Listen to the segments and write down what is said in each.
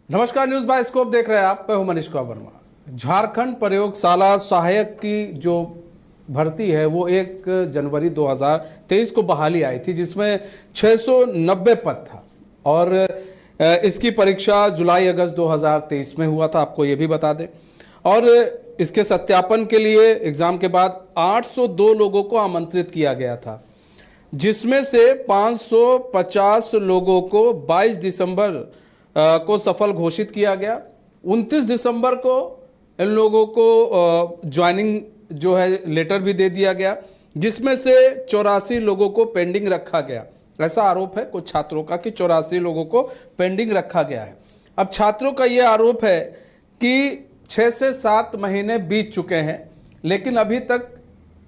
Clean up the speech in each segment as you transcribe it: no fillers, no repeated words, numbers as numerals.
नमस्कार, news bye scope देख रहे हैं आप। मैं हूं मनीष वर्मा। झारखंड प्रयोगशाला सहायक की जो भर्ती है वो 1 जनवरी 2023 को बहाली आई थी, जिसमें 690 पद था और इसकी परीक्षा जुलाई अगस्त 2023 में हुआ था, आपको ये भी बता दें। और इसके सत्यापन के लिए एग्जाम के बाद 802 लोगों को आमंत्रित किया गया था, जिसमें से 550 लोगों को 22 दिसंबर को सफल घोषित किया गया। 29 दिसंबर को इन लोगों को ज्वाइनिंग जो है लेटर भी दे दिया गया, जिसमें से 84 लोगों को पेंडिंग रखा गया। ऐसा आरोप है कुछ छात्रों का कि 84 लोगों को पेंडिंग रखा गया है। अब छात्रों का यह आरोप है कि 6 से 7 महीने बीत चुके हैं, लेकिन अभी तक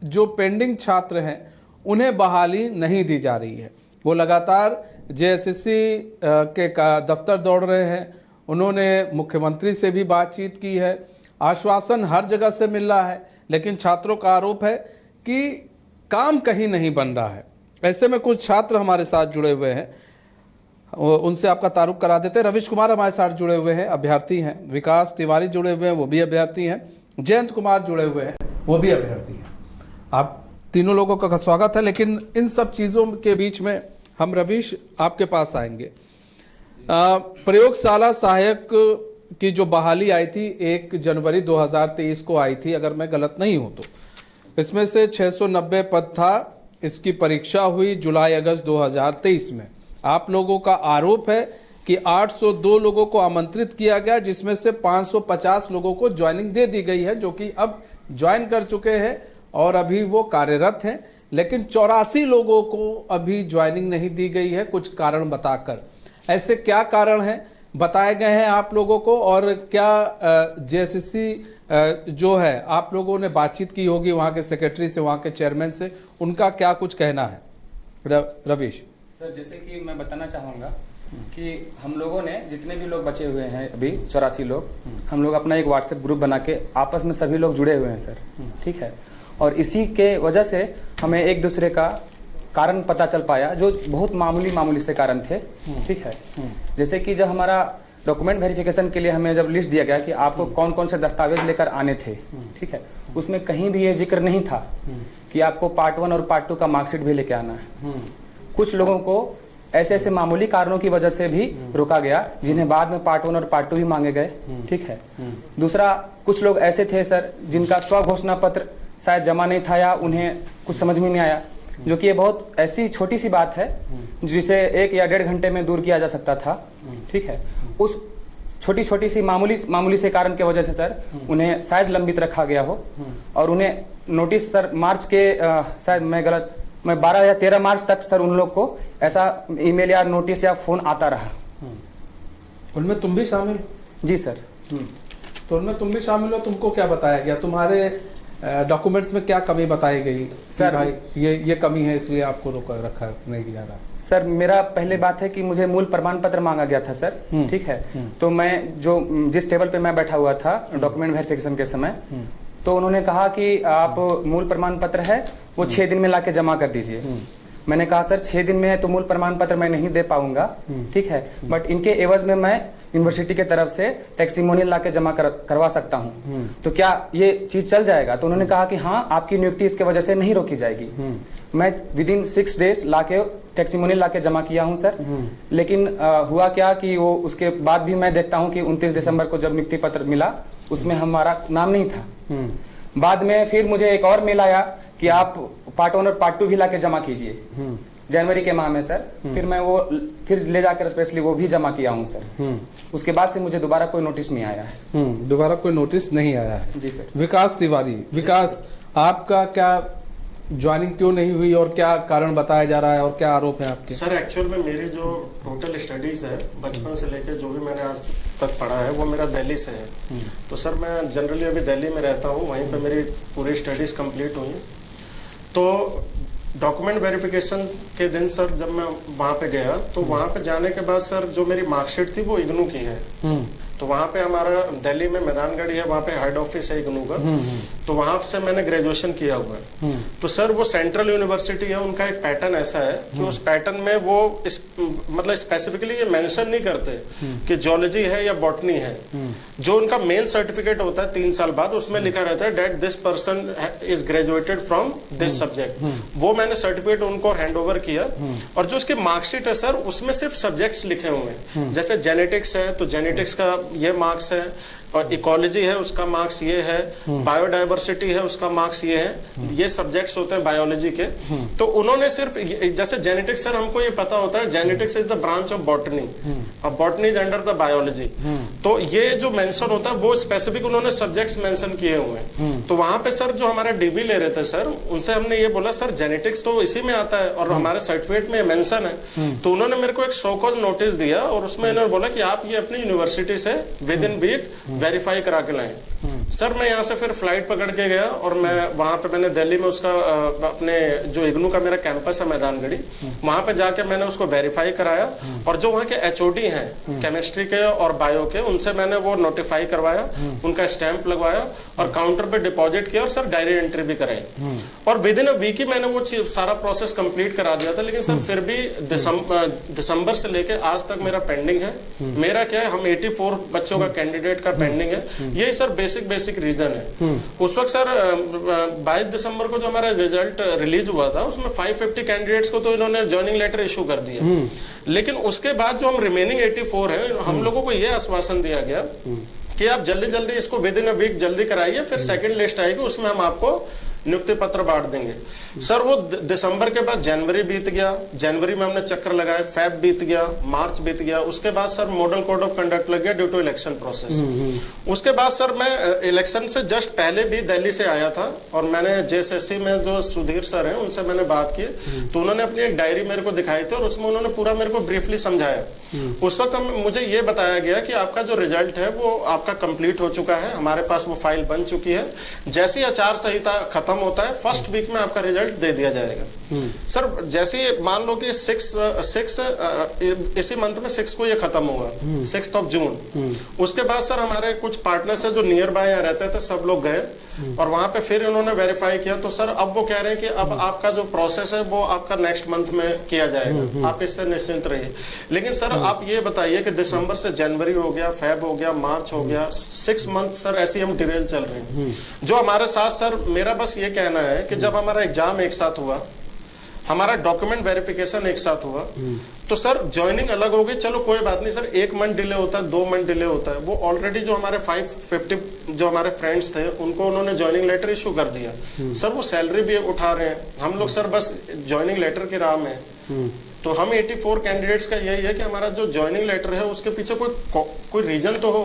जो पेंडिंग छात्र हैं उन्हें बहाली नहीं दी जा रही है। वो लगातार जेएसएससी के दफ्तर दौड़ रहे हैं। उन्होंने मुख्यमंत्री से भी बातचीत की है, आश्वासन हर जगह से मिल रहा है, लेकिन छात्रों का आरोप है कि काम कहीं नहीं बन रहा है। ऐसे में कुछ छात्र हमारे साथ जुड़े हुए हैं, उनसे आपका तारुफ करा देते हैं। रविश कुमार हमारे साथ जुड़े हुए हैं, अभ्यर्थी हैं। विकास तिवारी जुड़े हुए हैं, वो भी अभ्यर्थी हैं। जयंत कुमार जुड़े हुए हैं, वो भी अभ्यर्थी हैं। आप तीनों लोगों का स्वागत है। लेकिन इन सब चीज़ों के बीच में हम रविश आपके पास आएंगे। प्रयोगशाला सहायक की जो बहाली आई थी 1 जनवरी 2023 को आई थी, अगर मैं गलत नहीं हूं तो। इसमें से 690 पद था। इसकी परीक्षा हुई जुलाई अगस्त 2023 में। आप लोगों का आरोप है कि 802 लोगों को आमंत्रित किया गया, जिसमें से 550 लोगों को ज्वाइनिंग दे दी गई है, जो कि अब ज्वाइन कर चुके हैं और अभी वो कार्यरत हैं। लेकिन 84 लोगों को अभी ज्वाइनिंग नहीं दी गई है, कुछ कारण बताकर। ऐसे क्या कारण हैं बताए गए हैं आप लोगों को, और क्या जेएसएससी जो है आप लोगों ने बातचीत की होगी वहाँ के सेक्रेटरी से, वहाँ के चेयरमैन से, उनका क्या कुछ कहना है? रविश सर, जैसे कि मैं बताना चाहूँगा कि हम लोगों ने जितने भी लोग बचे हुए हैं अभी 84 लोग, हम लोग अपना एक व्हाट्सएप ग्रुप बना के आपस में सभी लोग जुड़े हुए हैं सर। ठीक है, और इसी के वजह से हमें एक दूसरे का कारण पता चल पाया, जो बहुत मामूली से कारण थे। ठीक है, जैसे कि जब हमारा डॉक्यूमेंट वेरिफिकेशन के लिए हमें जब लिस्ट दिया गया कि आपको कौन कौन से दस्तावेज लेकर आने थे, ठीक है, उसमें कहीं भी ये जिक्र नहीं था कि आपको पार्ट 1 और पार्ट 2 का मार्कशीट भी लेके आना है। कुछ लोगों को ऐसे मामूली कारणों की वजह से भी रोका गया, जिन्हें बाद में पार्ट 1 और पार्ट 2 भी मांगे गए। ठीक है, दूसरा, कुछ लोग ऐसे थे सर जिनका स्व घोषणा पत्र शायद जमा नहीं था या उन्हें कुछ समझ में नहीं आया, जो कि ये बहुत ऐसी छोटी सी बात है जिसे 1 या 1.5 घंटे में दूर किया जा सकता था। ठीक है, उस छोटी सी मामूली से कारण की वजह से सर उन्हें शायद लंबित रखा गया हो, और उन्हें नोटिस सर मार्च के शायद मैं 12 या 13 मार्च तक सर उन लोग को ऐसा ईमेल या नोटिस या फोन आता रहा। उनमें तुम भी शामिल? जी सर। तो उनमें तुम भी शामिल हो। तुमको क्या बताया गया? तुम्हारे डॉक्यूमेंट्स में क्या कमी बताई गई सर? भाई ये कमी है, इसलिए आपको रोका रखा नहीं जा रहा। सर, मेरा पहले बात है कि मुझे मूल प्रमाण पत्र मांगा गया था सर। ठीक है, तो मैं जिस टेबल पे मैं बैठा हुआ था डॉक्यूमेंट वेरिफिकेशन के समय, तो उन्होंने कहा कि आप मूल प्रमाण पत्र है वो 6 दिन में लाके जमा कर दीजिए। मैंने कहा सर 6 दिन में तो मूल प्रमाण पत्र मैं नहीं दे पाऊंगा। ठीक है, बट इनके एवज में मैं यूनिवर्सिटी के तरफ से टेस्टिमोनियल लाके जमा करवा सकता हूं, तो क्या ये चीज चल जाएगा? तो उन्होंने कहा कि हाँ, आपकी नियुक्ति इसके वजह से नहीं रोकी जाएगी। मैं विदिन 6 डेज लाके टेस्टिमोनियल लाके जमा किया हूं सर। लेकिन हुआ क्या कि वो उसके बाद भी मैं देखता हूं कि 29 दिसंबर को जब नियुक्ति पत्र मिला उसमें हमारा नाम नहीं था। बाद में फिर मुझे एक और मेल आया कि आप पार्ट 1 और पार्ट 2 भी लाके जमा कीजिए जनवरी के माह में सर। फिर मैं वो फिर ले जाकर स्पेशली वो भी जमा किया हूँ सर। उसके बाद से मुझे दोबारा कोई नोटिस नहीं आया है। दोबारा कोई नोटिस नहीं आया है? जी सर। विकास तिवारी, विकास, आपका क्या ज्वाइनिंग क्यों नहीं हुई और क्या कारण बताया जा रहा है और क्या आरोप है आपके? सर, एक्चुअल में मेरी जो टोटल स्टडीज है बचपन से लेकर जो भी मैंने आज तक पढ़ा है वो मेरा दिल्ली से है। तो सर मैं जनरली अभी दिल्ली में रहता हूँ, वहीं पे मेरी पूरी स्टडीज कंप्लीट हुई। तो डॉक्यूमेंट वेरिफिकेशन के दिन सर जब मैं वहाँ पे गया तो वहाँ पे जाने के बाद सर जो मेरी मार्कशीट थी वो इग्नू की है। तो वहाँ पे हमारा दिल्ली में मैदानगढ़ है, वहाँ पे हेड ऑफिस है इग्नू का, तो वहाँ से मैंने ग्रेजुएशन किया हुआ है। तो सर वो सेंट्रल यूनिवर्सिटी है, उनका एक पैटर्न ऐसा है कि उस पैटर्न में वो मतलब स्पेसिफिकली ये मेंशन नहीं करते कि जियोलॉजी है या बॉटनी है। जो उनका मेन सर्टिफिकेट होता है 3 साल बाद, उसमें लिखा रहता है that this person is graduated from this subject. वो मैंने सर्टिफिकेट उनको हैंड ओवर किया, और जो उसकी मार्कशीट है सर उसमें सिर्फ सब्जेक्ट्स लिखे हुए हैं। जैसे जेनेटिक्स है तो जेनेटिक्स का ये मार्क्स है, और इकोलॉजी है उसका मार्क्स ये है, बायोडाइवर्सिटी है उसका मार्क्स ये है, ये सब्जेक्ट्स होते हैं बायोलॉजी के। तो उन्होंने सिर्फ जैसे जेनेटिक्स, सर हमको ये पता होता है genetics is the branch of botany, और botany is under the biology. तो ये जो मेंशन होता है वो स्पेसिफिक उन्होंने सब्जेक्ट्स मेंशन किए हुए हैं। तो वहां पे सर जो हमारा डीबी ले रहे थे सर, उनसे हमने ये बोला सर जेनेटिक्स तो इसी में आता है और हमारे सर्टिफिकेट में मेंशन है। तो उन्होंने मेरे को एक शो कॉज नोटिस दिया, और उसमें इन्होंने बोला कि आप ये अपनी यूनिवर्सिटी से विद इन वीक वेरीफाई करा के लाएं। सर मैं यहाँ से फिर फ्लाइट पकड़ के गया, और मैं वहां पे मैंने दिल्ली में उसका अपने जो इग्नू का मेरा कैंपस है मैदानगढ़ी, वहां पे जाके मैंने उसको वेरीफाई कराया, और जो वहाँ के एचओडी हैं केमिस्ट्री के और बायो के, उनसे मैंने वो नोटिफाई करवाया, उनका स्टैंप लगवाया, और काउंटर पे डिपॉजिट किया, और सर डायरी एंट्री भी कराई, और विद इन अ वीक ही मैंने वो सारा प्रोसेस कंप्लीट करा दिया था। लेकिन सर फिर भी दिसंबर से लेके आज तक मेरा पेंडिंग है। मेरा क्या है, हम 84 बच्चों का कैंडिडेट का पेंडिंग है। यही सर बेसिक रीजन है। उस वक्त सर 22 दिसंबर को जो हमारा रिजल्ट रिलीज हुआ था, उसमें 550 कैंडिडेट्स को तो इन्होंने ज्वाइनिंग लेटर इशू कर दिया। लेकिन उसके बाद जो हम रिमेनिंग 84 है, हम लोगों को यह आश्वासन दिया गया कि आप जल्दी इसको विद इन अ वीक जल्दी कराइए, फिर सेकंड लिस्ट आएगी, उसमें हम आपको नियुक्ति पत्र बांट देंगे। सर वो दिसंबर के बाद जनवरी बीत गया, जनवरी में हमने चक्कर लगाए, फेब बीत गया, मार्च बीत गया, उसके बाद sir model code of conduct लग गया ड्यू टू इलेक्शन प्रोसेस। उसके बाद सर मैं इलेक्शन से जस्ट पहले भी दिल्ली से आया था, और मैंने जेएसएससी में जो सुधीर सर हैं उनसे मैंने बात की, तो उन्होंने अपनी एक डायरी मेरे को दिखाई थी, और उसमें उन्होंने पूरा मेरे को ब्रीफली समझाया। उस वक्त मुझे ये बताया गया कि आपका जो रिजल्ट है वो आपका कंप्लीट हो चुका है, हमारे पास वो फाइल बन चुकी है, जैसी आचार संहिता खत्म होता है फर्स्ट वीक में आपका रिजल्ट दे दिया जाएगा। सर जैसे मान लो कि 6 इसी मंथ में 6 को ये खत्म हुआ, 6 जून। उसके बाद सर हमारे कुछ पार्टनर्स है जो नियर बाय यहाँ रहते थे, सब लोग गए, और वहां पे फिर इन्होंने वेरीफाई किया। तो सर अब वो कह रहे हैं कि अब आपका जो प्रोसेस है वो आपका नेक्स्ट मंथ में किया जाएगा, आप इससे निश्चिंत रहिए। लेकिन सर आप ये बताइए कि दिसंबर से जनवरी हो गया, फेब हो गया, मार्च हो गया, 6 मंथ सर ऐसी हम डिरेल चल रहे हैं। जो हमारे साथ सर मेरा बस ये कहना है कि जब हमारा एग्जाम एक साथ हुआ, हमारा डॉक्यूमेंट वेरिफिकेशन एक साथ हुआ, तो सर ज्वाइनिंग अलग होगी, चलो कोई बात नहीं सर, 1 मंथ डिले होता है, 2 मंथ डिले होता है, वो ऑलरेडी जो हमारे 550 जो हमारे फ्रेंड्स थे उनको उन्होंने ज्वाइनिंग लेटर इशू कर दिया। सर वो सैलरी भी उठा रहे हैं, हम लोग सर बस ज्वाइनिंग लेटर की राह में। तो हम 84 कैंडिडेट्स का यही है कि हमारा जो ज्वाइनिंग लेटर है उसके पीछे कोई रीजन तो हो।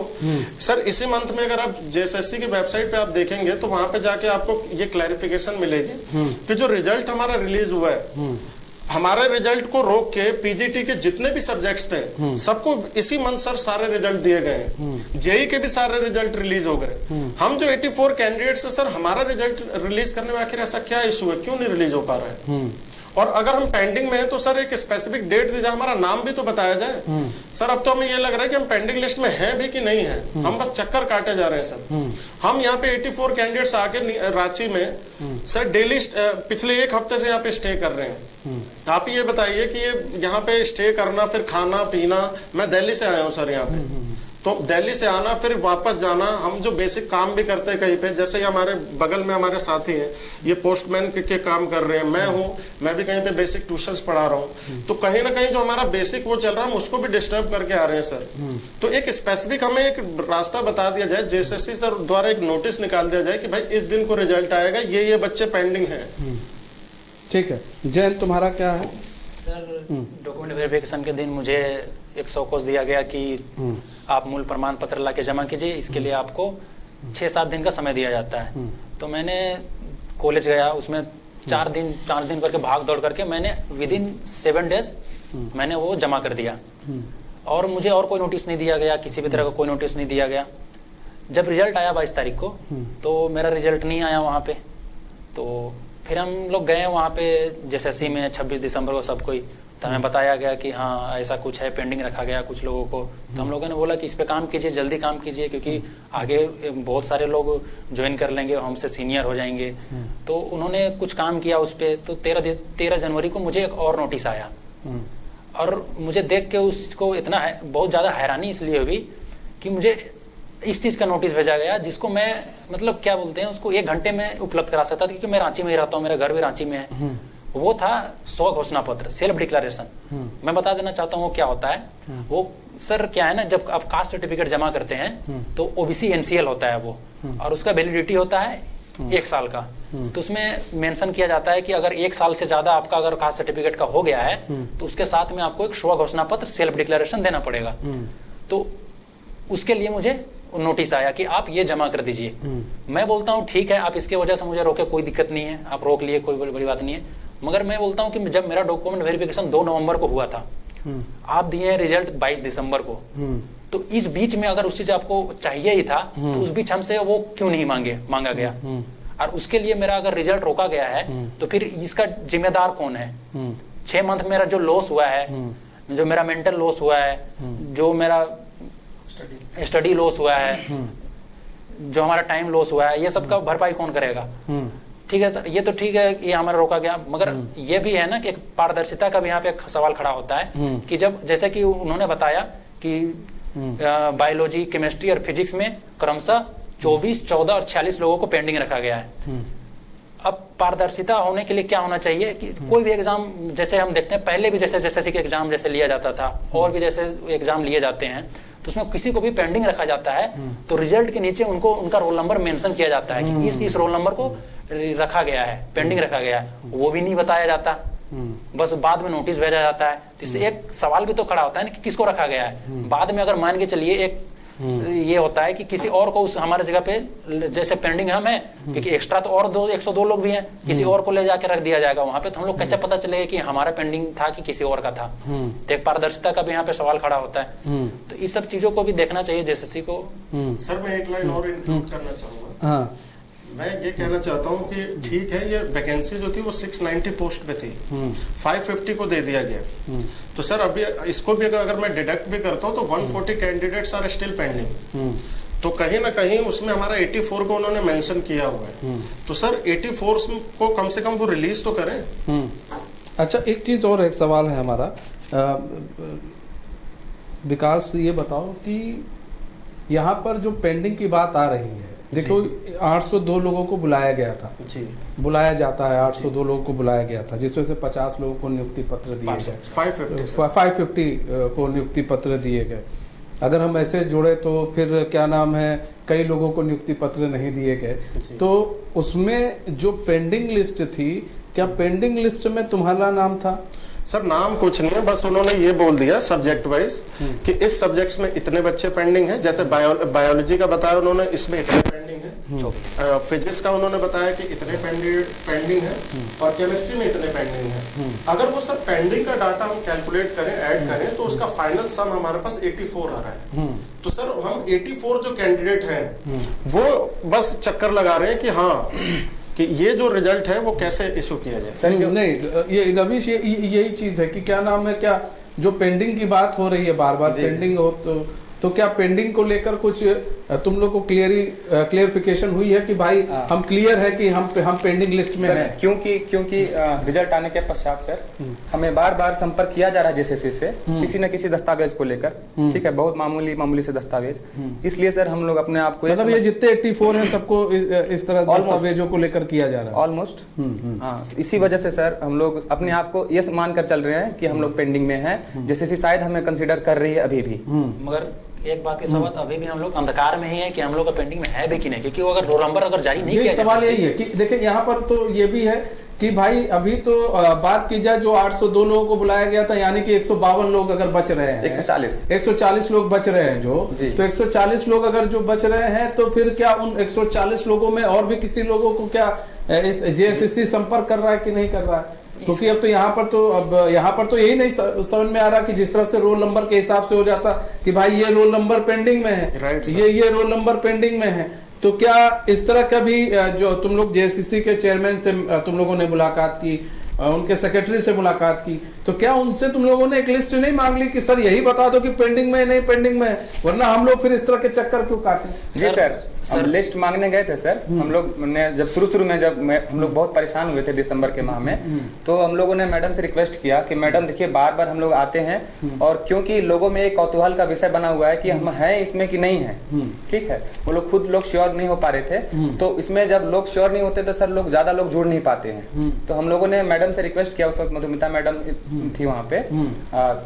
सर इसी मंथ में अगर आप जेएसएससी की वेबसाइट पे आप देखेंगे तो वहां पे जाके आपको ये क्लैरिफिकेशन मिलेगी कि जो रिजल्ट हमारा रिलीज हुआ है, हमारे रिजल्ट को रोक के पीजीटी के जितने भी सब्जेक्ट्स थे सबको इसी मंथ सर सारे रिजल्ट दिए गए। जेई के भी सारे रिजल्ट रिलीज हो गए। हम जो 84 कैंडिडेट्स है सर, हमारा रिजल्ट रिलीज करने में आखिर ऐसा क्या इशू है, क्यों नहीं रिलीज हो पा रहा है? और अगर हम पेंडिंग में हैं तो सर एक स्पेसिफिक डेट दी जाए, हमारा नाम भी तो बताया जाए। सर अब तो हमें ये लग रहा है कि हम पेंडिंग लिस्ट में हैं भी कि नहीं है, हम बस चक्कर काटे जा रहे हैं सर। हम यहाँ पे 84 कैंडिडेट्स आके रांची में सर डेली पिछले 1 हफ्ते से यहाँ पे स्टे कर रहे हैं। आप ये बताइए कि ये यहाँ पे स्टे करना, फिर खाना पीना, मैं दिल्ली से आया हूँ सर यहाँ पे, तो दिल्ली से आना फिर वापस जाना, हम जो बेसिक काम भी करते हैं कहीं पे, जैसे हमारे बगल में हमारे साथी हैं, ये पोस्टमैन के काम कर रहे हैं, मैं भी कहीं पे बेसिक ट्यूशंस पढ़ा रहा हूँ, तो कहीं ना कहीं जो हमारा बेसिक वो चल रहा है हम उसको भी डिस्टर्ब करके आ रहे हैं सर। तो एक स्पेसिफिक हमें एक रास्ता बता दिया जाए, जेएसएससी सर द्वारा एक नोटिस निकाल दिया जाए कि भाई इस दिन को रिजल्ट आएगा, ये बच्चे पेंडिंग है। ठीक है। जैन तुम्हारा क्या है? सर डॉक्यूमेंट वेरिफिकेशन के दिन मुझे एक शौकोस दिया गया कि आप मूल प्रमाण पत्र ला के जमा कीजिए, इसके लिए आपको 6-7 दिन का समय दिया जाता है। तो मैंने कॉलेज गया, उसमें 4 दिन करके भाग दौड़ करके मैंने विद इन 7 डेज मैंने वो जमा कर दिया, और मुझे और कोई नोटिस नहीं दिया गया, किसी भी तरह का कोई नोटिस नहीं दिया गया। जब रिजल्ट आया 22 तारीख को, तो मेरा रिजल्ट नहीं आया वहाँ पे। तो फिर हम लोग गए वहाँ पे जेएसएससी में 26 दिसंबर को सब कोई, तो हमें बताया गया कि हाँ ऐसा कुछ है, पेंडिंग रखा गया कुछ लोगों को। तो हम लोगों ने बोला कि इस पे काम कीजिए, जल्दी काम कीजिए, क्योंकि आगे बहुत सारे लोग ज्वाइन कर लेंगे, हमसे सीनियर हो जाएंगे। तो उन्होंने कुछ काम किया उस पर। तो 13 जनवरी को मुझे एक और नोटिस आया, और मुझे देख के उसको इतना बहुत ज़्यादा हैरानी इसलिए हुई कि मुझे इस चीज़ का नोटिस भेजा गया जिसको मैं मतलब क्या बोलते हैं उसको 1 घंटे में उपलब्ध करा सकता था, क्योंकि मैं रांची में ही रहता हूँ, मेरा घर भी रांची में है। वो था स्व घोषणा पत्र, सेल्फ डिक्लेरेशन। मैं बता देना चाहता हूँ वो क्या होता है। वो सर क्या है ना, जब आप कास्ट सर्टिफिकेट जमा करते हैं तो ओबीसी एनसीएल होता है वो, और उसका वैलिडिटी होता है 1 साल का। तो उसमें मेंशन किया जाता है कि अगर 1 साल से ज्यादा आपका अगर कास्ट सर्टिफिकेट का हो गया है तो उसके साथ में आपको एक स्व घोषणा पत्र सेल्फ डिक्लेरेशन देना पड़ेगा। तो उसके लिए मुझे नोटिस आया कि आप ये जमा कर दीजिए। मैं बोलता हूँ ठीक है, आप इसके वजह से मुझे रोके, कोई दिक्कत नहीं है, आप रोक लिए, कोई बड़ी बात नहीं है। मगर मैं बोलता हूँ कि जब मेरा डॉक्यूमेंट वेरिफिकेशन 2 नवंबर को हुआ था, आप दिए हैं रिजल्ट 22 दिसंबर को, तो इस बीच में अगर उस चीज आपको चाहिए ही था तो उस बीच हमसे वो क्यों नहीं मांगा गया? और उसके लिए मेरा अगर रिजल्ट रोका गया है तो फिर इसका जिम्मेदार कौन है? 6 मंथ मेरा जो लॉस हुआ है, जो मेरा मेंटल लॉस हुआ है, जो मेरा स्टडी लॉस हुआ है, जो हमारा टाइम लॉस हुआ है, ये सब का भरपाई कौन करेगा? ठीक है सर, ये तो ठीक है कि हमारा रोका गया, मगर ये भी है ना कि एक पारदर्शिता का भी यहाँ पे एक सवाल खड़ा होता है कि जब जैसे कि उन्होंने बताया कि बायोलॉजी, केमिस्ट्री और फिजिक्स में क्रमशः 24, 14 और 46 लोगों को पेंडिंग रखा गया है। अब पारदर्शिता होने के लिए क्या होना चाहिए कि कोई भी एग्जाम, जैसे हम देखते हैं पहले भी जैसे एसएससी के एग्जाम जैसे लिया जाता था और भी जैसे एग्जाम लिए जाते हैं, तो उसमें किसी को भी पेंडिंग रखा जाता है तो रिजल्ट के नीचे उनको उनका रोल नंबर मेंशन किया जाता है कि इस रोल नंबर को रखा गया है, पेंडिंग रखा गया है। वो भी नहीं बताया जाता, बस बाद में नोटिस भेजा जाता है। तो इससे एक सवाल भी तो खड़ा होता है ना कि किसको रखा गया है। बाद में अगर मान के चलिए एक ये होता है कि किसी और को उस हमारे जगह पे जैसे पेंडिंग हम है, क्योंकि एक्स्ट्रा तो और 102 लोग भी हैं, किसी और को ले जाके रख दिया जाएगा वहां पे, तो हम लोग कैसे पता चलेगा कि हमारा पेंडिंग था कि किसी और का था? तो एक पारदर्शिता का भी यहाँ पे सवाल खड़ा होता है। तो इस सब चीजों को भी देखना चाहिए जेएसएससी को। सर मैं एक लाइन और इंक्लूड करना चाहूंगा। मैं ये कहना चाहता हूँ कि ठीक है, ये वैकेंसी जो थी वो 690 पोस्ट पे थी, 550 को दे दिया गया। तो सर अभी इसको भी अगर मैं डिडक्ट भी करता हूँ तो 140 कैंडिडेट्स आर स्टिल पेंडिंग। तो कहीं ना कहीं उसमें हमारा 84 को उन्होंने मेंशन किया हुआ है। तो सर 84 को कम से कम वो रिलीज तो करें। अच्छा, एक चीज और, एक सवाल है हमारा विकास, ये बताओ कि यहाँ पर जो पेंडिंग की बात आ रही है, देखो 802 लोगों को बुलाया गया था जी, बुलाया जाता है 802 लोगों को बुलाया गया था, जिसमें से 50 लोगों को नियुक्ति पत्र दिए गए, 550 को नियुक्ति पत्र दिए गए। अगर हम ऐसे जोड़े तो फिर क्या नाम है, कई लोगों को नियुक्ति पत्र नहीं दिए गए। तो उसमें जो पेंडिंग लिस्ट थी, क्या पेंडिंग लिस्ट में तुम्हारा नाम था? सर नाम कुछ नहीं है, बस उन्होंने ये बोल दिया सब्जेक्ट वाइज कि इस सब्जेक्ट्स में इतने बच्चे पेंडिंग हैं। जैसे बायोलॉजी का बताया उन्होंने, इसमें इतने पेंडिंग है। फिजिक्स का उन्होंने बताया कि इतने पेंडिंग है, और केमिस्ट्री में इतने पेंडिंग है। अगर वो सर पेंडिंग का डाटा हम कैलकुलेट करें, ऐड करें, तो उसका फाइनल सम हमारे पास 84 आ रहा है। तो सर हम 84 जो कैंडिडेट हैं वो बस चक्कर लगा रहे हैं कि हाँ कि ये जो रिजल्ट है वो कैसे इशू किया जाए। नहीं, ये रवीश, यही चीज है कि क्या नाम है, क्या जो पेंडिंग की बात हो रही है, बार बार पेंडिंग हो, तो क्या पेंडिंग को लेकर कुछ तुम लोग को क्लियरिफिकेशन हुई है कि भाई हम क्लियर है कि हम पेंडिंग लिस्ट में हैं? क्योंकि रिजल्ट आने के पश्चात सर हमें बार बार संपर्क किया जा रहा है जेएसएससी से किसी न किसी दस्तावेज को लेकर, ठीक है, बहुत मामूली से दस्तावेज। इसलिए सर हम लोग अपने आप को, मतलब ये जितने 84 हैं सबको इस तरह दस्तावेजों को लेकर किया जा रहा है ऑलमोस्ट। हाँ, इसी वजह से सर हम लोग अपने आप को ये मानकर चल रहे हैं कि हम लोग पेंडिंग में हैं। जेएसएससी शायद हमें कंसिडर कर रही है अभी भी, मगर एक बात की सबक, अभी भी हम लोग अंधकार में ही है कि हम लोग का पेंडिंग में है भी कि नहीं, क्योंकि वो अगर रोल नंबर अगर जारी नहीं किया, सवाल यही है कि देखिए यहाँ पर तो ये भी है कि भाई अभी तो बात की जाए, जो 802 लोगों को बुलाया गया था, यानी कि 152 लोग अगर बच रहे हैं, 140 लोग बच रहे हैं जो, तो 140 लोग अगर जो बच रहे हैं, तो फिर क्या उन 140 लोगों में और भी किसी लोगों को क्या जेएसएससी संपर्क कर रहा है कि नहीं कर रहा है? क्योंकि अब यहाँ पर तो यही नहीं समझ में आ रहा कि जिस तरह से रोल नंबर के हिसाब से हो जाता कि भाई ये रोल नंबर पेंडिंग में है, ये रोल नंबर पेंडिंग में है, तो क्या इस तरह का भी जो तुम लोग जेएसएससी के चेयरमैन से तुम लोगों ने मुलाकात की, उनके सेक्रेटरी से मुलाकात की, तो क्या उनसे तुम लोगों ने एक लिस्ट नहीं मांग ली कि सर यही बता दो कि पेंडिंग में नहीं पेंडिंग में, वरना हम लोग फिर इस तरह के चक्कर क्यों काटें? जी सर, हम लिस्ट मांगने गए थे सर। हम लोग ने जब शुरू में हम लोग बहुत परेशान हुए थे दिसंबर के माह में, तो हम लोगों ने मैडम से रिक्वेस्ट किया कि मैडम देखिए बार बार हम लोग आते हैं और क्योंकि लोगों में एक कौतूहल का विषय बना हुआ है कि हम हैं इसमें कि नहीं है, ठीक है, वो लोग खुद लोग श्योर नहीं हो पा रहे थे, तो इसमें जब लोग श्योर नहीं होते तो सर लोग ज्यादा लोग जुड़ नहीं पाते हैं। तो हम लोगों ने मैडम से रिक्वेस्ट किया, उस वक्त मधुमिता मैडम थी वहाँ पे,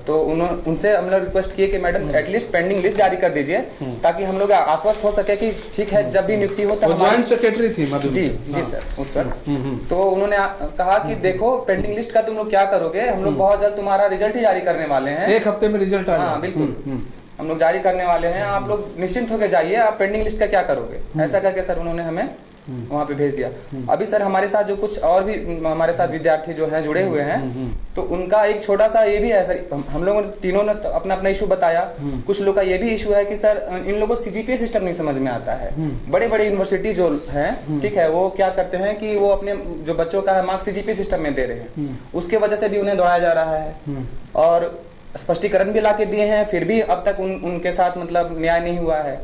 तो उनसे हम लोग रिक्वेस्ट किए कि मैडम एटलीस्ट पेंडिंग लिस्ट जारी कर दीजिए ताकि हम लोग आश्वस्त हो सके कि ठीक है जब भी नियुक्ति हो वो ज्वाइंट सेक्रेटरी थी जी सर उस सर। तो उन्होंने कहा कि देखो पेंडिंग लिस्ट का तुम लोग क्या करोगे, हम लोग बहुत जल्द तुम्हारा रिजल्ट ही जारी करने वाले हैं, 1 हफ्ते में रिजल्ट आ हाँ बिल्कुल हम लोग जारी करने वाले हैं, आप लोग निश्चिंत होकर जाइए, आप पेंडिंग लिस्ट का क्या करोगे, ऐसा करके सर उन्होंने हमें वहाँ पे भेज दिया। अभी सर हमारे साथ जो कुछ और भी हमारे साथ विद्यार्थी जो हैं जुड़े हुए हैं, तो उनका एक छोटा सा ये भी है सर, हम लोगों ने तीनों ने अपना अपना इशू बताया। कुछ लोग का ये भी इशू है कि सर इन लोगों को सीजीपीए सिस्टम नहीं समझ में आता है। बड़े बड़े यूनिवर्सिटी जो हैं, ठीक है, वो क्या करते हैं कि वो अपने जो बच्चों का है मार्क्स सीजीपीए सिस्टम में दे रहे हैं, उसके वजह से भी उन्हें दौड़ाया जा रहा है और स्पष्टीकरण भी ला के दिए हैं, फिर भी अब तक उनके साथ मतलब न्याय नहीं हुआ है।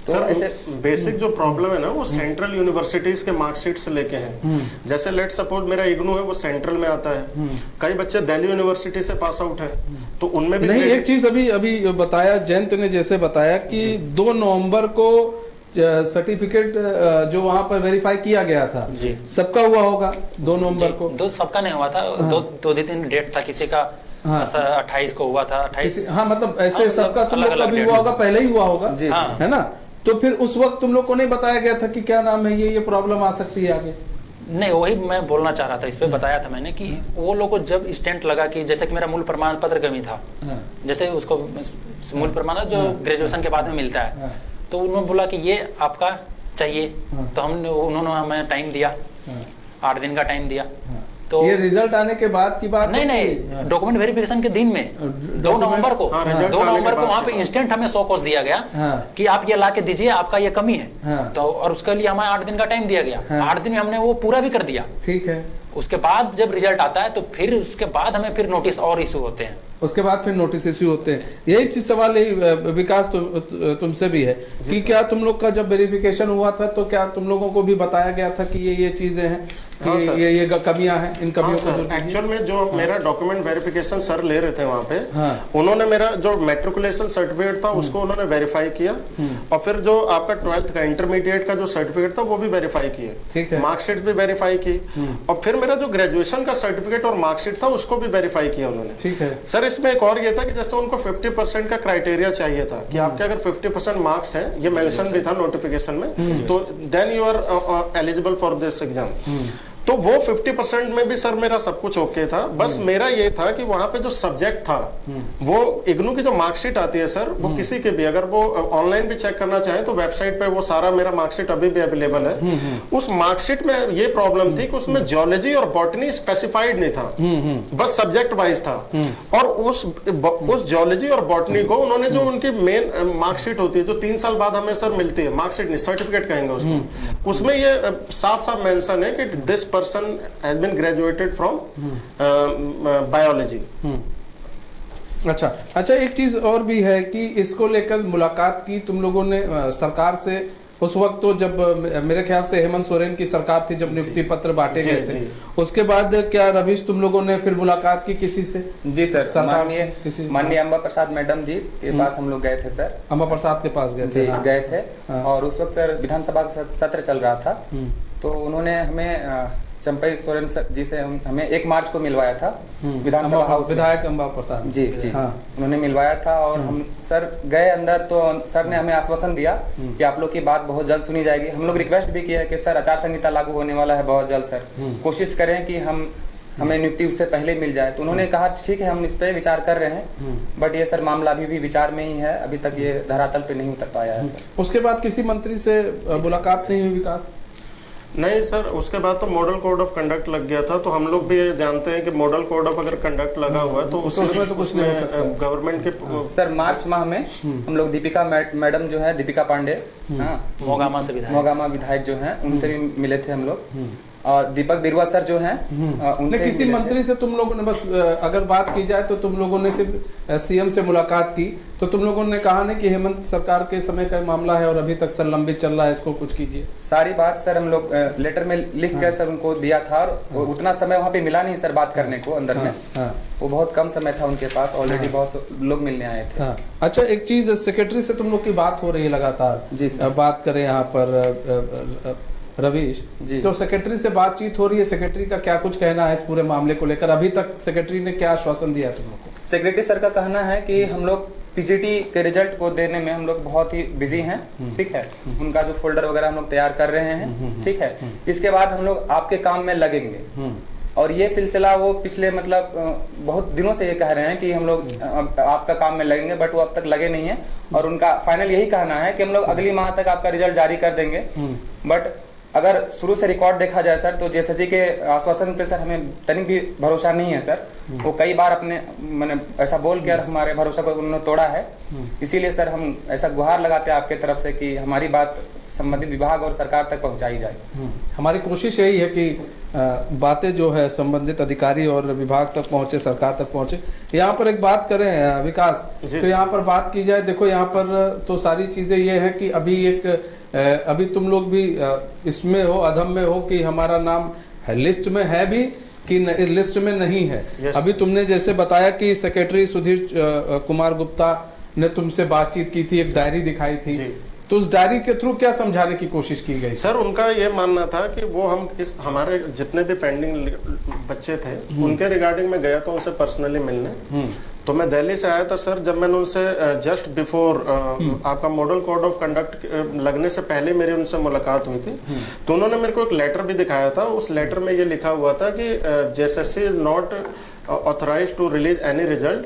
तो सर बेसिक जो प्रॉब्लम है ना वो सेंट्रल यूनिवर्सिटीज के मार्कशीट से लेके हैं। जैसे लेट सपोज मेरा इग्नू है वो सेंट्रल में आता है, कई बच्चे दिल्ली यूनिवर्सिटी से पास आउट है, तो उनमें भी नहीं। एक चीज अभी बताया जयंत ने, जैसे बताया कि 2 नवंबर को सर्टिफिकेट जो वहां पर वेरीफाई किया गया था जी, सबका हुआ होगा 2 नवंबर को? दो सबका नहीं हुआ था, दो दिन डेट था, किसी का 28 को हुआ था, 28 हाँ मतलब ऐसे सबका तुम लोग का भी हुआ होगा, पहले ही हुआ होगा जी, है ना? तो फिर उस वक्त तुम लोग को नहीं बताया गया था कि क्या नाम है ये प्रॉब्लम आ सकती है आगे? नहीं, वही मैं बोलना चाह रहा था, इस पे बताया था मैंने कि वो लोग को जब स्टेंट लगा कि जैसे कि मेरा मूल प्रमाण पत्र कमी था, जैसे उसको मूल प्रमाण जो ग्रेजुएशन के बाद में मिलता है, तो उन्होंने बोला कि ये आपका चाहिए, तो उन्होंने हमें टाइम दिया, 8 दिन का टाइम दिया। तो ये रिजल्ट आने के बाद की बात नहीं, डॉक्यूमेंट वेरिफिकेशन के दिन में 2 नवंबर को 2 नवंबर को वहाँ पे इंस्टेंट हमें 100 कोस दिया गया कि आप ये ला के दीजिए, आपका ये कमी है। तो और उसके लिए हमें 8 दिन का टाइम दिया गया, 8 दिन में हमने वो पूरा भी कर दिया। ठीक है, उसके बाद जब रिजल्ट आता है तो फिर उसके बाद हमें फिर नोटिस और इशू होते हैं, उसके बाद फिर नोटिस इश्यू होते हैं। यही चीज सवाल यही विकास तुमसे भी है कि क्या तुम लोग का जब वेरिफिकेशन हुआ था तो क्या तुम लोगों को भी बताया गया था कि ये चीजें हैं, हाँ ये कमियां हैं, इन कमियों को? एक्चुअल में जो मेरा डॉक्यूमेंट वेरिफिकेशन सर ले रहे थे वहाँ पे, उन्होंने मेरा जो मैट्रिकुलेशन सर्टिफिकेट था उसको उन्होंने वेरीफाई किया, और फिर जो आपका 12th का इंटरमीडिएट का जो सर्टिफिकेट था वो भी वेरीफाई किए, मार्कशीट भी वेरीफाई की, और फिर मेरा जो ग्रेजुएशन का सर्टिफिकेट और मार्कशीट था उसको भी वेरीफाई किया उन्होंने। ठीक है सर, इसमें एक और ये था कि जैसे उनको 50% का क्राइटेरिया चाहिए था कि आपके अगर 50% मार्क्स हैं, ये मेंशन भी था नोटिफिकेशन में, तो then you are eligible for this exam. तो वो 50% में भी सर मेरा सब कुछ ओके था, बस मेरा ये था कि वहां पे जो सब्जेक्ट था वो इग्नू की जो मार्कशीट आती है सर, वो किसी के भी अगर वो ऑनलाइन भी चेक करना चाहे तो वेबसाइट पे वो सारा मेरा मार्कशीट अभी भी अवेलेबल है। उस मार्कशीट में ये प्रॉब्लम थी कि उसमें जियोलॉजी और बॉटनी स्पेसिफाइड नहीं था, बस सब्जेक्ट वाइज था, और उस जियोलॉजी और बॉटनी को उन्होंने जो उनकी मेन मार्कशीट होती है जो 3 साल बाद हमें सर मिलती है, मार्कशीट नहीं सर्टिफिकेट कहेंगे उसको, उसमें ये साफ साफ मेंशन है कि this person has been graduated from biology। अच्छा, एक चीज और भी है कि इसको लेकर मुलाकात की तुम लोगों ने सरकार से उस वक्त, तो जब मेरे ख्याल से हेमंत सोरेन की सरकार थी जब नियुक्ति पत्र बांटे गए थे, उसके बाद क्या रवीश तुम लोगों ने फिर मुलाकात की किसी से? जी सर, माननीय अम्बा प्रसाद मैडम जी के पास हम लोग गए थे सर, अम्बा प्रसाद के पास गए थे, और उस वक्त सर विधानसभा सत्र चल रहा था, तो उन्होंने हमें चंपई सोरेन जी से हमें 1 मार्च को मिलवाया था विधानसभा हाउस, विधायक अम्बा प्रसाद जी, उन्होंने मिलवाया था, और हम सर गए अंदर तो सर ने हमें आश्वासन दिया कि आप लोग की बात बहुत जल्द सुनी जाएगी। हम लोग रिक्वेस्ट भी किया कि सर आचार संहिता लागू होने वाला है बहुत जल्द, सर कोशिश करें कि हमें नियुक्ति उससे पहले मिल जाए। तो उन्होंने कहा ठीक है, हम इस पे विचार कर रहे हैं, बट ये सर मामला अभी भी विचार में ही है, अभी तक ये धरातल पे नहीं उतर पाया है सर। उसके बाद किसी मंत्री से मुलाकात नहीं हुई विकास? नहीं सर, उसके बाद तो मॉडल कोड ऑफ कंडक्ट लग गया था, तो हम लोग भी जानते हैं कि मॉडल कोड ऑफ अगर कंडक्ट लगा हुआ है तो उसमें तो कुछ नहीं हो सकता गवर्नमेंट के। सर मार्च माह में हम लोग दीपिका मैडम जो है, दीपिका पांडे, मोगामा विधायक जो हैं, उनसे भी मिले थे हम लोग, और दीपक बिरुआ सर जो हैं उनसे किसी मिले थे। मंत्री से तुम लोगों ने बस अगर बात की जाए तो तुम लोगों ने सिर्फ सीएम से मुलाकात की, तो तुम लोगों ने कहा ना कि हेमंत सरकार के समय का मामला है और अभी तक सर लंबित चल रहा है, इसको कुछ कीजिए। सारी बात सर हम लोग लेटर में लिख कर सर उनको दिया था, और उतना समय वहाँ पे मिला नहीं सर बात करने को अंदर में। वो बहुत कम समय था उनके पास, ऑलरेडी बहुत लोग मिलने आए थे। अच्छा, एक चीज, सेक्रेटरी से तुम लोग की बात हो रही है लगातार। जी सर। बात करें यहाँ पर रवीश जी, तो सेक्रेटरी से बातचीत हो रही है, सेक्रेटरी का क्या कुछ कहना है इस पूरे मामले को लेकर? अभी तक सेक्रेटरी ने क्या आश्वासन दिया तुम लोग को? सेक्रेटरी सर का कहना है कि हम लोग पीजीटी के रिजल्ट को देने में हम लोग बहुत ही बिजी हैं, ठीक है। उनका जो फोल्डर वगैरह हम लोग तैयार कर रहे हैं, ठीक है। इसके बाद हम लोग आपके काम में लगेंगे। और ये सिलसिला वो पिछले मतलब बहुत दिनों से ये कह रहे हैं कि हम लोग आपका काम में लगेंगे, बट वो अब तक लगे नहीं है। और उनका फाइनल यही कहना है कि हम लोग अगली माह तक आपका रिजल्ट जारी कर देंगे। बट अगर शुरू से रिकॉर्ड देखा जाए सर, तो जेएसएससी के आश्वासन पे सर हमें तनिक भी भरोसा नहीं है सर। वो कई बार अपने मैंने ऐसा बोल के हमारे भरोसा को उन्होंने तोड़ा है। इसीलिए सर हम ऐसा गुहार लगाते हैं आपके तरफ से कि हमारी बात संबंधित विभाग और सरकार तक पहुंचाई जाए। हमारी कोशिश यही है कि बातें जो है संबंधित अधिकारी और विभाग तक पहुंचे, सरकार तक पहुंचे। यहाँ पर एक बात करें विकास, तो यहाँ पर बात की जाए, देखो यहाँ पर तो सारी चीजें ये है कि अभी तुम लोग भी इसमें हो, अधम में हो कि हमारा नाम लिस्ट में है भी कि लिस्ट में नहीं है। अभी तुमने जैसे बताया कि सेक्रेटरी सुधीर कुमार गुप्ता ने तुमसे बातचीत की थी, एक डायरी दिखाई थी, तो उस डायरी के थ्रू क्या समझाने की कोशिश की गई? सर उनका ये मानना था कि वो हमारे जितने भी पेंडिंग बच्चे थे उनके रिगार्डिंग में गया था उनसे पर्सनली मिलने। तो मैं दिल्ली से आया था सर, जब मैंने उनसे जस्ट बिफोर आपका मॉडल कोड ऑफ कंडक्ट लगने से पहले मेरी उनसे मुलाकात हुई थी। तो उन्होंने मेरे को एक लेटर भी दिखाया था। उस लेटर में ये लिखा हुआ था कि JSSC is not authorised to release any result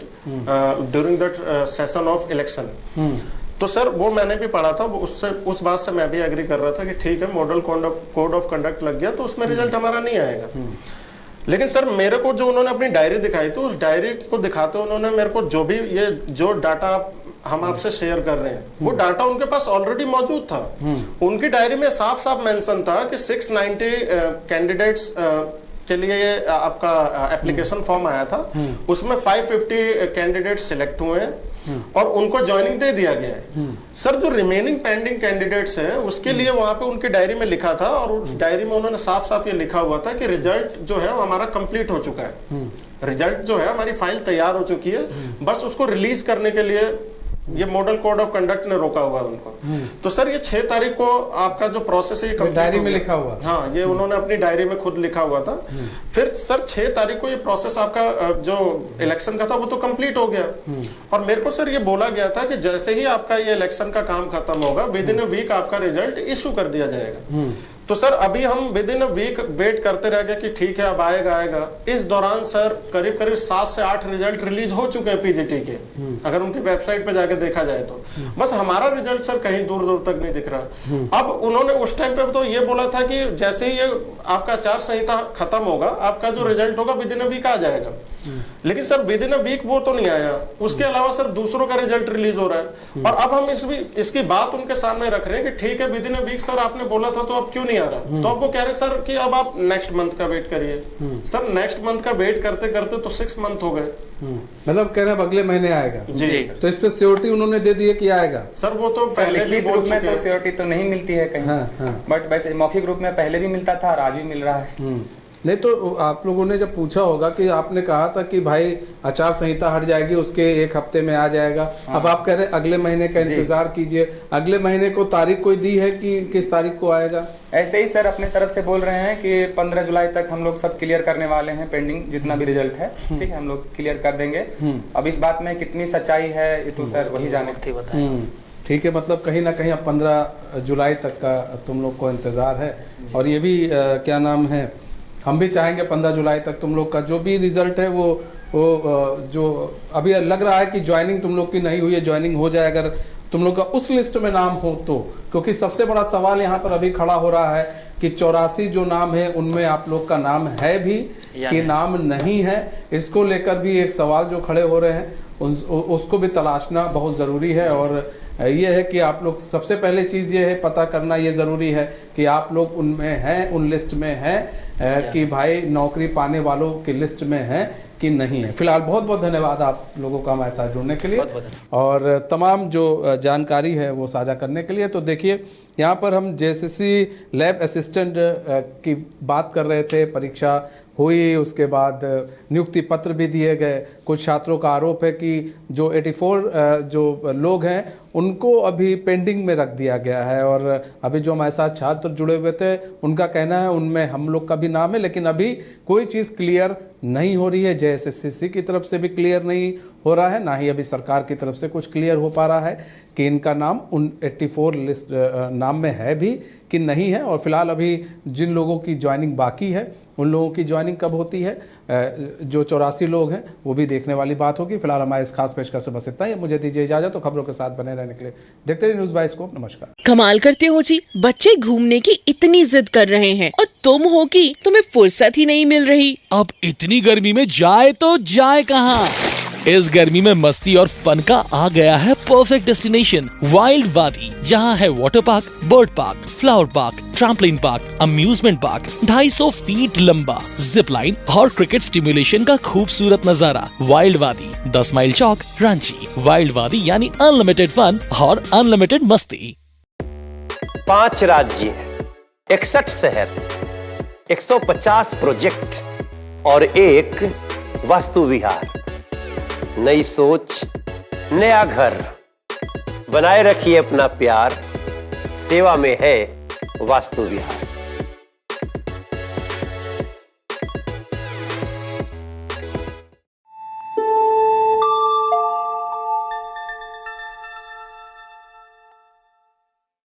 during that session of election. तो सर वो मैंने भी पढ़ा था, उससे उस बात से मैं भी एग्री कर रहा था कि ठीक है, मॉडल कोड ऑफ कंडक्ट लग गया तो उसमें रिजल्ट हमारा नहीं आएगा। लेकिन सर मेरे को जो उन्होंने अपनी डायरी दिखाई थी, उस डायरी को दिखाते उन्होंने मेरे को जो डाटा हम आपसे शेयर कर रहे हैं, वो डाटा उनके पास ऑलरेडी मौजूद था। उनकी डायरी में साफ साफ मेंशन था कि 690 कैंडिडेट्स के लिए ये आपका एप्लीकेशन फॉर्म आया था, उसमें 550 कैंडिडेट सिलेक्ट हुए हैं और उनको ज्वाइनिंग दे दिया गया है। सर जो रिमेनिंग पेंडिंग कैंडिडेट्स हैं उसके लिए वहां पे उनकी डायरी में लिखा था, और उस डायरी में उन्होंने साफ साफ ये लिखा हुआ था कि रिजल्ट जो है वो हमारा कंप्लीट हो चुका है। रिजल्ट जो है हमारी फाइल तैयार हो चुकी है, बस उसको रिलीज करने के लिए ये मॉडल कोड ऑफ कंडक्ट ने रोका हुआ है उनको। तो सर ये 6 तारीख को आपका जो प्रोसेस है ये डायरी में लिखा हुआ, हाँ ये उन्होंने अपनी डायरी में खुद लिखा हुआ था। फिर सर 6 तारीख को ये प्रोसेस आपका जो इलेक्शन का था वो तो कंप्लीट हो गया, और मेरे को सर ये बोला गया था कि जैसे ही आपका ये इलेक्शन का काम खत्म होगा विद इन अ वीक आपका रिजल्ट इशू कर दिया जाएगा। तो सर अभी हम within a week wait करते रह गए कि ठीक है अब आएगा। इस दौरान सर करीब 7 से 8 रिजल्ट रिलीज हो चुके हैं पीजीटी के, अगर उनकी वेबसाइट पे जाके देखा जाए तो। बस हमारा रिजल्ट सर कहीं दूर दूर तक नहीं दिख रहा। अब उन्होंने उस टाइम पे तो ये बोला था कि जैसे ही ये आपका आचार संहिता खत्म होगा आपका जो रिजल्ट होगा विद इन अ वीक आ जाएगा। लेकिन sir within a week वो तो नहीं आया, उसके अलावा सर दूसरों का रिजल्ट रिलीज हो रहा है। और अब हम इसकी बात उनके सामने रख रहे हैं कि ठीक है within a week sir आपने बोला था तो अब क्यों नहीं आ रहा। तो अब वो कह रहे सर कि अब आप नेक्स्ट मंथ का वेट करिए। सर नेक्स्ट मंथ का वेट करते करते तो 6 मंथ हो गए। मतलब कह रहे हैं अगले महीने आएगा जी। तो इस पे सियोरिटी उन्होंने दे दी है कि आएगा? सर वो तो पहले भी बोल चुके हैं। तो सियोरिटी तो नहीं मिलती है कहीं, बट वैसे मौखिक रूप में पहले भी मिलता था और आज भी मिल रहा है। नहीं तो आप लोगों ने जब पूछा होगा कि आपने कहा था कि भाई आचार संहिता हट जाएगी उसके 1 हफ्ते में आ जाएगा, अब आप कह रहे हैं अगले महीने का इंतजार कीजिए। अगले महीने को तारीख कोई दी है कि किस तारीख को आएगा? ऐसे ही सर अपने तरफ से बोल रहे हैं कि 15 जुलाई तक हम लोग सब क्लियर करने वाले हैं, पेंडिंग जितना भी रिजल्ट है, ठीक है, हम लोग क्लियर कर देंगे। अब इस बात में कितनी सच्चाई है ये तो सर वही जाने थी बताएं। ठीक है, मतलब कहीं ना कहीं अब 15 जुलाई तक का तुम लोग को इंतजार है। और ये भी क्या नाम है, हम भी चाहेंगे 15 जुलाई तक तुम लोग का जो भी रिजल्ट है वो जो अभी लग रहा है कि ज्वाइनिंग तुम लोग की नहीं हुई है, ज्वाइनिंग हो जाए अगर तुम लोग का उस लिस्ट में नाम हो तो। क्योंकि सबसे बड़ा सवाल यहाँ पर अभी खड़ा हो रहा है कि 84 जो नाम है उनमें आप लोग का नाम है भी कि नाम नहीं है, इसको लेकर भी एक सवाल जो खड़े हो रहे हैं उसको भी तलाशना बहुत ज़रूरी है। और ये है कि आप लोग सबसे पहले चीज़ ये है पता करना ये ज़रूरी है कि आप लोग उनमें हैं, उन लिस्ट में हैं कि भाई नौकरी पाने वालों की लिस्ट में हैं कि नहीं है। फिलहाल बहुत बहुत धन्यवाद आप लोगों का हमारे साथ जुड़ने के लिए और तमाम जो जानकारी है वो साझा करने के लिए। तो देखिए यहाँ पर हम जेएसएससी लैब असिस्टेंट की बात कर रहे थे, परीक्षा हुई, उसके बाद नियुक्ति पत्र भी दिए गए। कुछ छात्रों का आरोप है कि जो 84 जो लोग हैं उनको अभी पेंडिंग में रख दिया गया है और अभी जो हमारे साथ छात्र जुड़े हुए थे उनका कहना है उनमें हम लोग का भी नाम है, लेकिन अभी कोई चीज़ क्लियर नहीं हो रही है। जेएसएससी की तरफ से भी क्लियर नहीं हो रहा है, ना ही अभी सरकार की तरफ से कुछ क्लियर हो पा रहा है कि इनका नाम उन 84 लिस्ट नाम में है भी कि नहीं है। और फिलहाल अभी जिन लोगों की ज्वाइनिंग बाकी है उन लोगों की ज्वाइनिंग कब होती है, जो 84 लोग हैं वो भी देखने वाली बात होगी। फिलहाल हमारे इस खास पेशकश से बस इतना ही। मुझे दीजिए इजाजत, तो खबरों के साथ बने रहने के लिए देखते रहिए न्यूज़ बाय स्कोप। नमस्कार। कमाल करते हो जी, बच्चे घूमने की इतनी जिद कर रहे हैं और तुम हो कि तुम्हें फुर्सत ही नहीं मिल रही। अब इतनी गर्मी में जाए तो जाए कहाँ? इस गर्मी में मस्ती और फन का आ गया है परफेक्ट डेस्टिनेशन वाइल्ड वादी, जहाँ है water park, bird park, flower park, trampoline park, amusement park, 250 feet लंबा, जिप लाइन और क्रिकेट स्टिमुलेशन का खूबसूरत नजारा। वाइल्ड वादी, 10 माइल चौक, रांची। वाइल्ड वादी यानी अनलिमिटेड फन और अनलिमिटेड मस्ती। 5 राज्य, 61 शहर, 150 प्रोजेक्ट और एक वास्तु विहार। नई सोच, नया घर। बनाए रखिए अपना प्यार, सेवा में है वास्तु विहार।